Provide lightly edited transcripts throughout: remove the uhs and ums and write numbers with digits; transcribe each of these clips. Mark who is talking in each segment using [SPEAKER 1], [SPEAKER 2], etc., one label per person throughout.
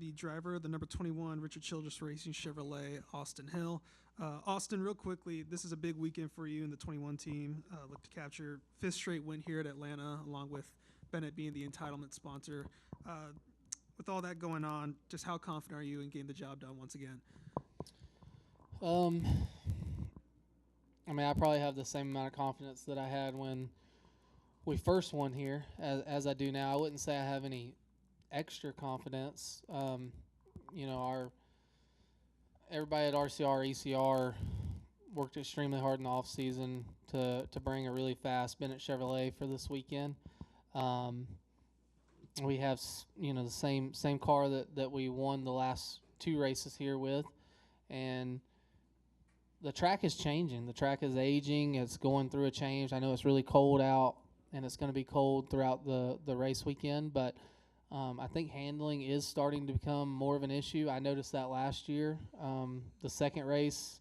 [SPEAKER 1] the driver, the number 21 Richard Childress Racing Chevrolet, Austin Hill. Austin, real quickly, this is a big weekend for you and the 21 team. Look to capture fifth straight win here at Atlanta, along with Bennett being the entitlement sponsor. With all that going on, just how confident are you in getting the job done once again?
[SPEAKER 2] I mean, I probably have the same amount of confidence that I had when we first won here as I do now. I wouldn't say I have any extra confidence. Everybody at RCR, ECR worked extremely hard in the off season to bring a really fast Bennett Chevrolet for this weekend. We have the same car that we won the last two races here with, and the track is changing. The track is aging. It's going through a change. I know it's really cold out, and it's going to be cold throughout the race weekend, but I think handling is starting to become more of an issue. I noticed that last year. The second race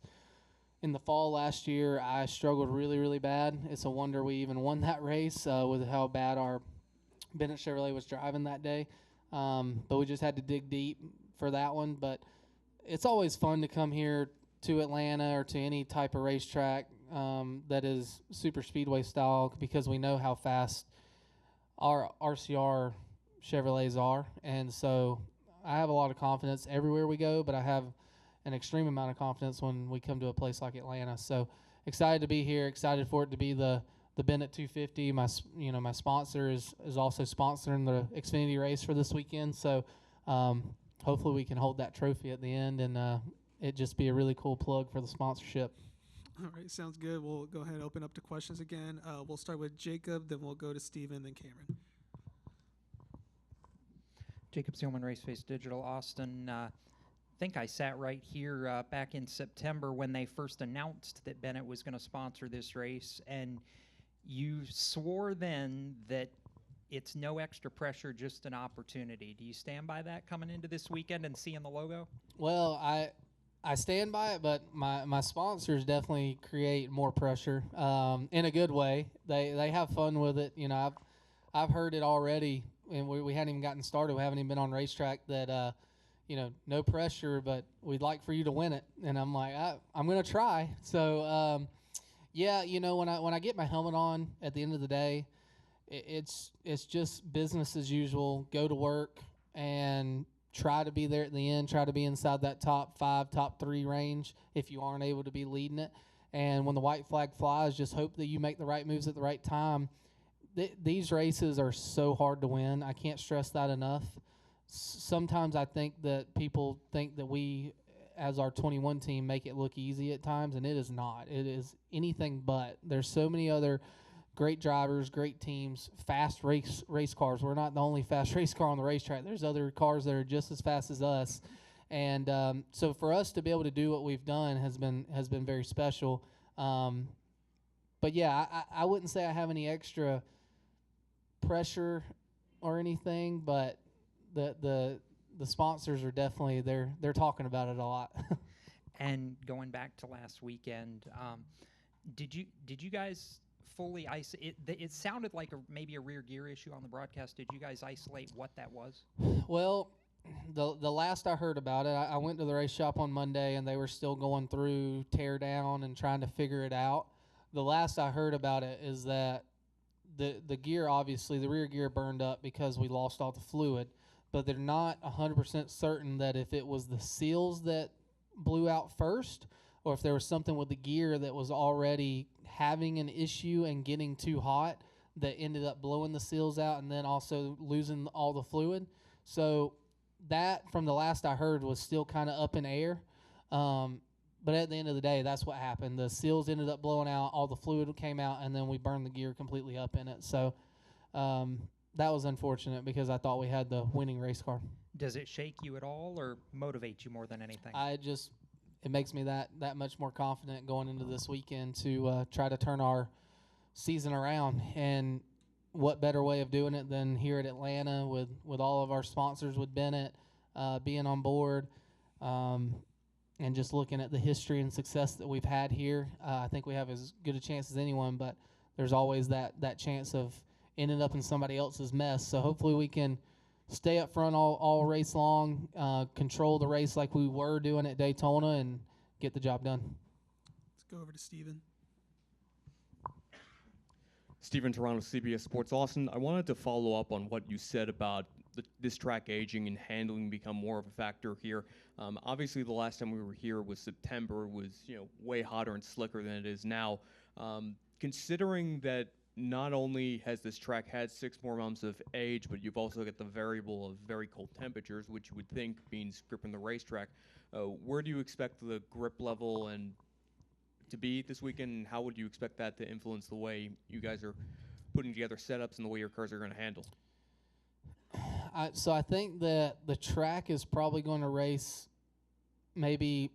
[SPEAKER 2] in the fall last year, I struggled really, really bad. It's a wonder we even won that race with how bad our Bennett Chevrolet was driving that day. But we just had to dig deep for that one. But it's always fun to come here to Atlanta or to any type of racetrack that is super speedway style, because we know how fast our RCR Chevrolets are. And so I have a lot of confidence everywhere we go, but I have an extreme amount of confidence when we come to a place like Atlanta. So excited to be here, excited for it to be the Bennett 250. My sponsor is also sponsoring the Xfinity race for this weekend. So hopefully we can hold that trophy at the end, and it just be a really cool plug for the sponsorship.
[SPEAKER 1] All right, sounds good. We'll go ahead and open up to questions again. We'll start with Jacob, then we'll go to Steven, then Cameron.
[SPEAKER 3] Jacob Seelman, Raceface Digital, Austin. I think I sat right here back in September when they first announced that Bennett was going to sponsor this race, and you swore then that it's no extra pressure, just an opportunity. Do you stand by that coming into this weekend and seeing the logo?
[SPEAKER 2] Well, I stand by it, but my sponsors definitely create more pressure in a good way. They have fun with it. I've heard it already, and we hadn't even gotten started. We haven't even been on racetrack that, no pressure, but we'd like for you to win it. And I'm like, I'm going to try. So, when I get my helmet on at the end of the day, it's just business as usual. Go to work and try to be there at the end. Try to be inside that top 5, top 3 range if you aren't able to be leading it. And when the white flag flies, just hope that you make the right moves at the right time. These races are so hard to win. I can't stress that enough. Sometimes I think that people think that we, as our 21 team, make it look easy at times, and it is not. It is anything but. There's so many other great drivers, great teams, fast race cars. We're not the only fast race car on the racetrack. There's other cars that are just as fast as us. And so for us to be able to do what we've done has been very special. But, yeah, I wouldn't say I have any extra pressure or anything, but the sponsors are definitely they're talking about it a lot.
[SPEAKER 3] And going back to last weekend, did you guys fully isolate it? It sounded like maybe a rear gear issue on the broadcast. Did you guys isolate what that was?
[SPEAKER 2] Well, the last I heard about it, I went to the race shop on Monday, and they were still going through tear down and trying to figure it out. The last I heard about it is that the gear, obviously, the rear gear burned up because we lost all the fluid, but they're not 100% certain that if it was the seals that blew out first or if there was something with the gear that was already having an issue and getting too hot that ended up blowing the seals out and then also losing all the fluid. So that, from the last I heard, was still kind of up in air. But at the end of the day, that's what happened. The seals ended up blowing out, all the fluid came out, and then we burned the gear completely up in it. So that was unfortunate because I thought we had the winning race car.
[SPEAKER 3] Does it shake you at all or motivate you more than anything?
[SPEAKER 2] It makes me that much more confident going into this weekend to try to turn our season around. And what better way of doing it than here at Atlanta with all of our sponsors, with Bennett being on board, and just looking at the history and success that we've had here. I think we have as good a chance as anyone, but there's always that chance of ending up in somebody else's mess. So hopefully we can stay up front all race long, control the race like we were doing at Daytona, and get the job done.
[SPEAKER 1] Let's go over to Steven.
[SPEAKER 4] Steven Toronto, CBS Sports Austin. I wanted to follow up on what you said about this track aging and handling become more of a factor here. Obviously, the last time we were here was September. It was way hotter and slicker than it is now. Considering that not only has this track had 6 more months of age, but you've also got the variable of very cold temperatures, which you would think means gripping the racetrack. Where do you expect the grip level and to be this weekend, and how would you expect that to influence the way you guys are putting together setups and the way your cars are going to handle?
[SPEAKER 2] So I think that the track is probably going to race maybe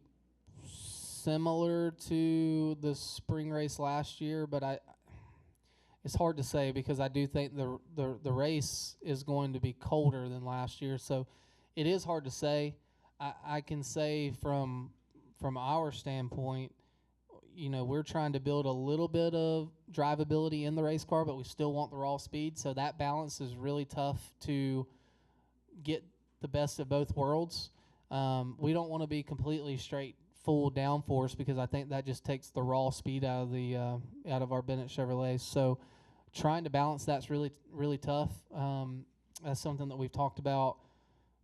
[SPEAKER 2] similar to the spring race last year, but it's hard to say because I do think the race is going to be colder than last year. So it is hard to say. I can say from our standpoint, we're trying to build a little bit of drivability in the race car, but we still want the raw speed. So that balance is really tough to get the best of both worlds. We don't want to be completely straight full downforce because I think that just takes the raw speed out of our Bennett Chevrolets. So trying to balance that's really, really tough. That's something that we've talked about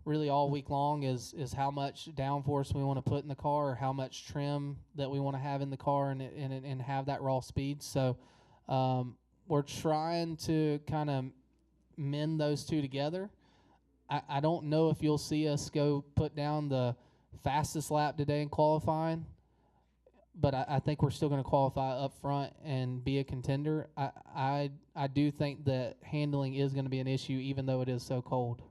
[SPEAKER 2] really all week long is how much downforce we want to put in the car or how much trim that we want to have in the car and have that raw speed. So we're trying to kind of mend those two together. I don't know if you'll see us go put down the fastest lap today in qualifying, but I think we're still going to qualify up front and be a contender. I do think that handling is going to be an issue even though it is so cold.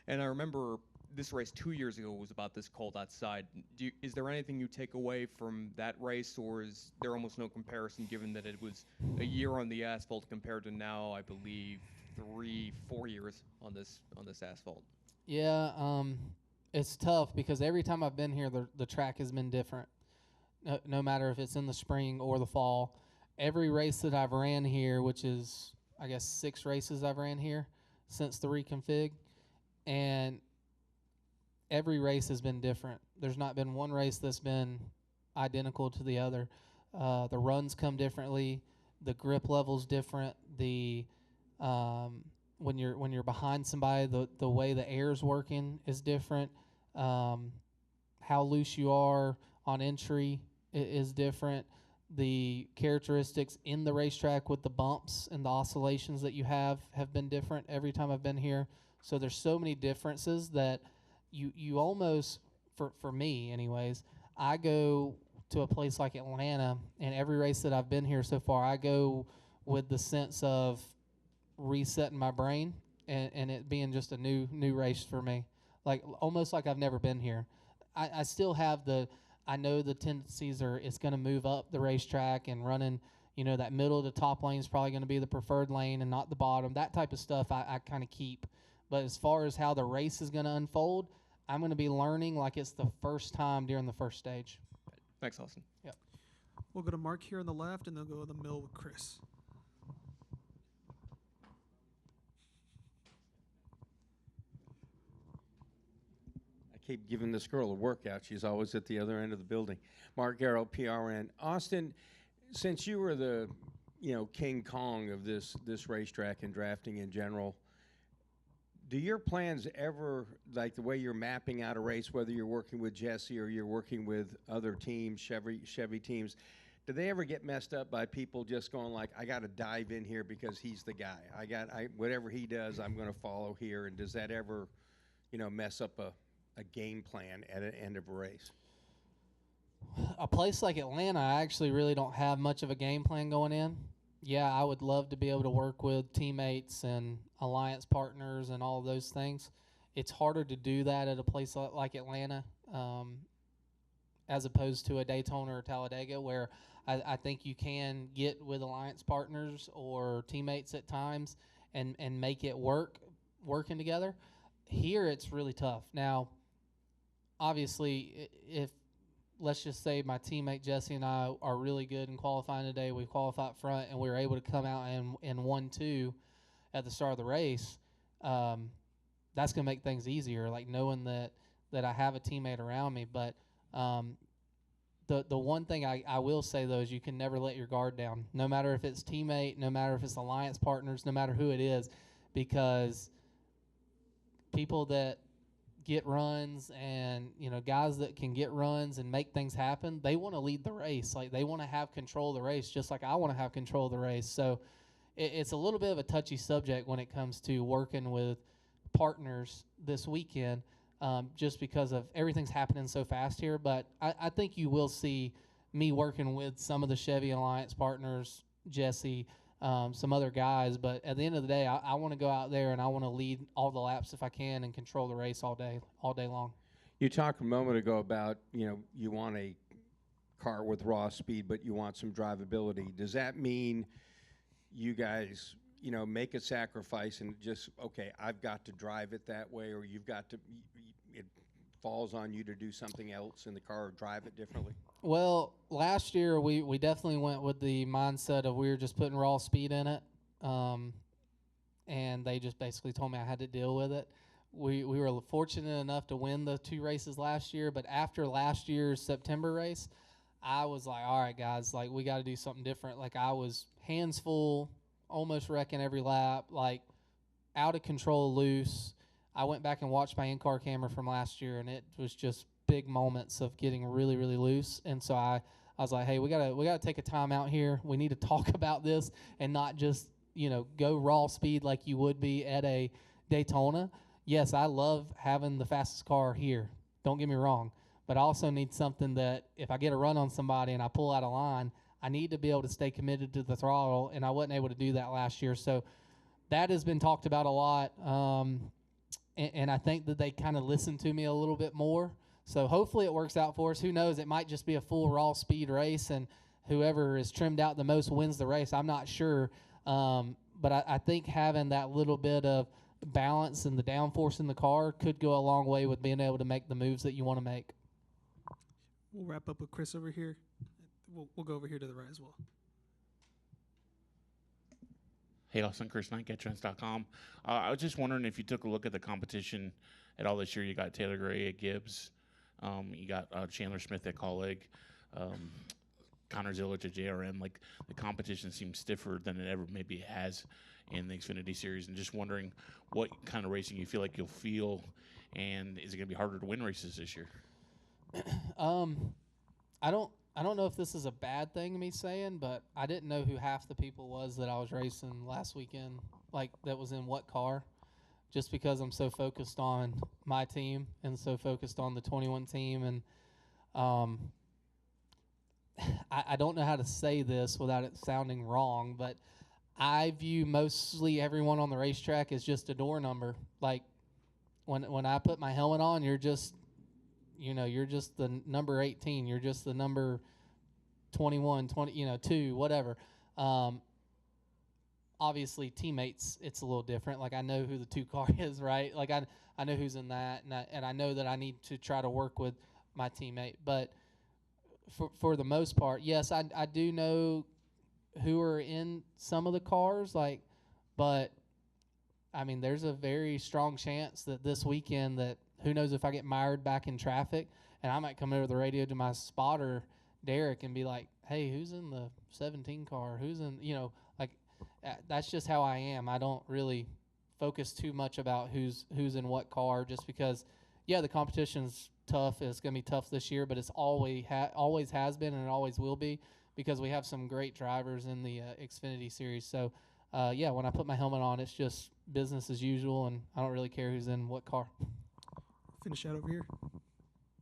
[SPEAKER 4] And I remember this race 2 years ago was about this cold outside. Is there anything you take away from that race, or is there almost no comparison given that it was a year on the asphalt compared to now, I believe, 3-4 years on this asphalt?
[SPEAKER 2] Yeah, it's tough because every time I've been here, the track has been different. No matter if it's in the spring or the fall. Every race that I've ran here, which is, I guess, 6 races I've ran here since the reconfig, and every race has been different. There's not been one race that's been identical to the other. The runs come differently. The grip level's different. When you're behind somebody, the way the air's working is different. How loose you are on entry is different. The characteristics in the racetrack with the bumps and the oscillations that you have been different every time I've been here. So there's so many differences that you almost, for me anyways, I go to a place like Atlanta, and every race that I've been here so far, I go with the sense of resetting my brain and it being just a new race for me, like almost like I've never been here. I still have I know the tendencies it's going to move up the racetrack and running, that middle to top lane is probably going to be the preferred lane and not the bottom. That type of stuff I kind of keep. But as far as how the race is going to unfold, I'm going to be learning like it's the first time during the first stage.
[SPEAKER 4] Thanks, Austin.
[SPEAKER 2] Yep.
[SPEAKER 1] We'll go to Mark here on the left, and they'll go to the middle with Chris.
[SPEAKER 5] I keep giving this girl a workout. She's always at the other end of the building. Mark Garrow, PRN. Austin, since you were the King Kong of this racetrack and drafting in general, do your plans ever, like the way you're mapping out a race, whether you're working with Jesse or you're working with other teams, Chevy teams, do they ever get messed up by people just going like, I got to dive in here because he's the guy. Whatever he does, I'm going to follow here. And does that ever, mess up a game plan at an end of a race?
[SPEAKER 2] A place like Atlanta, I actually really don't have much of a game plan going in. Yeah, I would love to be able to work with teammates and alliance partners and all of those things. It's harder to do that at a place like Atlanta as opposed to a Daytona or Talladega, where I think you can get with alliance partners or teammates at times and make it working together. Here it's really tough. Now, obviously, if let's just say my teammate Jesse and I are really good in qualifying today, we qualify up front, and we were able to come out and 1-2 at the start of the race, that's going to make things easier, like knowing that I have a teammate around me. But the one thing I will say, though, is you can never let your guard down, no matter if it's teammate, no matter if it's alliance partners, no matter who it is, because people that get runs and, guys that can get runs and make things happen, they want to lead the race. Like, they want to have control of the race just like I want to have control of the race. So it's a little bit of a touchy subject when it comes to working with partners this weekend, just because of everything's happening so fast here. But I think you will see me working with some of the Chevy Alliance partners, Jesse, some other guys. But at the end of the day, I want to go out there and I want to lead all the laps if I can and control the race all day long.
[SPEAKER 5] You talked a moment ago about, you want a car with raw speed, but you want some drivability. Does that mean you guys, make a sacrifice and just, okay, I've got to drive it that way, or you've got to, it falls on you to do something else in the car or drive it differently?
[SPEAKER 2] Well, last year we definitely went with the mindset of we were just putting raw speed in it, and they just basically told me I had to deal with it. We were fortunate enough to win the 2 races last year, but after last year's September race, I was like, all right, guys, like, we got to do something different. Like, I was hands full, almost wrecking every lap, like, out of control, loose. I went back and watched my in-car camera from last year, and it was just big moments of getting really, really loose. And so I was like, hey, we gotta take a time out here. We need to talk about this and not just, go raw speed like you would be at a Daytona. Yes, I love having the fastest car here. Don't get me wrong. But I also need something that if I get a run on somebody and I pull out of line, I need to be able to stay committed to the throttle, and I wasn't able to do that last year. So that has been talked about a lot, and I think that they kind of listened to me a little bit more. So hopefully it works out for us. Who knows? It might just be a full raw speed race, and whoever is trimmed out the most wins the race. I'm not sure. But I think having that little bit of balance and the downforce in the car could go a long way with being able to make the moves that you want to make.
[SPEAKER 1] We'll wrap up with Chris over here. We'll go over here to the right as well.
[SPEAKER 6] Hey, Austin, Chris Knight, GetTrends.com. I was just wondering if you took a look at the competition at all this year. You got Taylor Gray at Gibbs. You got Chandler Smith at Colleague. Connor Zillage at JRM. Like, the competition seems stiffer than it ever maybe has in the Xfinity Series. And just wondering what kind of racing you feel like you'll feel, and is it going to be harder to win races this year?
[SPEAKER 2] I don't know if this is a bad thing, me saying, but I didn't know who half the people was that I was racing last weekend, like that was in what car, just because I'm so focused on my team and so focused on the 21 team. And I don't know how to say this without it sounding wrong, but I view mostly everyone on the racetrack as just a door number. Like, when I put my helmet on, you're just the number 18. You're just the number 21, 20, 2, whatever. Obviously, teammates, it's a little different. Like, I know who the 2 car is, right? Like, I know who's in that, and I know that I need to try to work with my teammate. But for the most part, yes, I do know who are in some of the cars, but I mean, there's a very strong chance that this weekend that who knows if I get mired back in traffic, and I might come over the radio to my spotter, Derek, and be like, hey, who's in the 17 car? Who's in, that's just how I am. I don't really focus too much about who's in what car, just because, yeah, the competition's tough. It's going to be tough this year, but it's always has been, and it always will be, because we have some great drivers in the Xfinity Series. So, yeah, when I put my helmet on, it's just business as usual, and I don't really care who's in what car.
[SPEAKER 1] Finish out over here.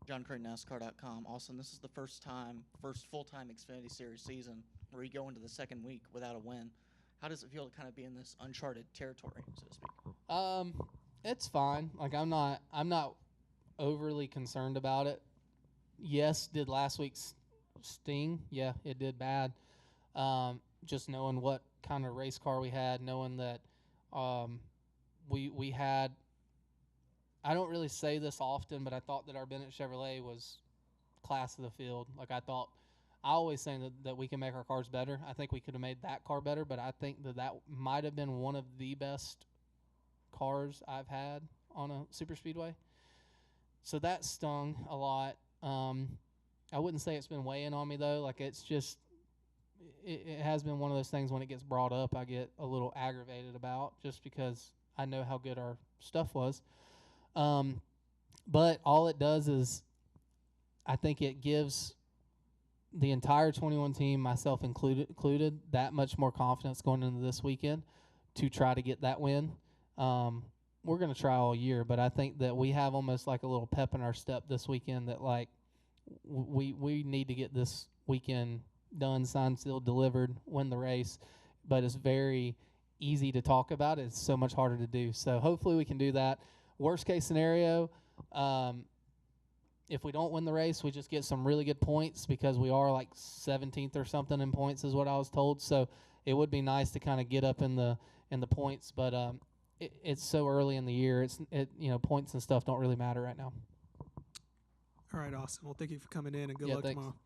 [SPEAKER 7] John Crane, NASCAR.com. Austin, this is the first full-time Xfinity Series season where you go into the second week without a win. How does it feel to kind of be in this uncharted territory, so to speak?
[SPEAKER 2] It's fine. Like, I'm not overly concerned about it. Yes, did last week's sting? Yeah, it did bad. Just knowing what kind of race car we had, knowing that we had. I don't really say this often, but I thought that our Bennett Chevrolet was class of the field. Like, I always say that we can make our cars better. I think we could have made that car better, but I think that might have been one of the best cars I've had on a super speedway. So that stung a lot. I wouldn't say it's been weighing on me though. Like it's just, it has been one of those things when it gets brought up, I get a little aggravated about just because I know how good our stuff was. But all it does is, I think it gives the entire 21 team, myself included, that much more confidence going into this weekend to try to get that win. We're going to try all year, but I think that we have almost like a little pep in our step this weekend that like we need to get this weekend done, signed, sealed, delivered, win the race. But it's very easy to talk about. It's so much harder to do. So hopefully we can do that. Worst case scenario, if we don't win the race, we just get some really good points because we are like 17th or something in points is what I was told. So it would be nice to kind of get up in the points, but it's so early in the year. Points and stuff don't really matter right now.
[SPEAKER 1] All right, Austin. Well, thank you for coming in, and good
[SPEAKER 2] Yeah,
[SPEAKER 1] luck
[SPEAKER 2] thanks.
[SPEAKER 1] tomorrow.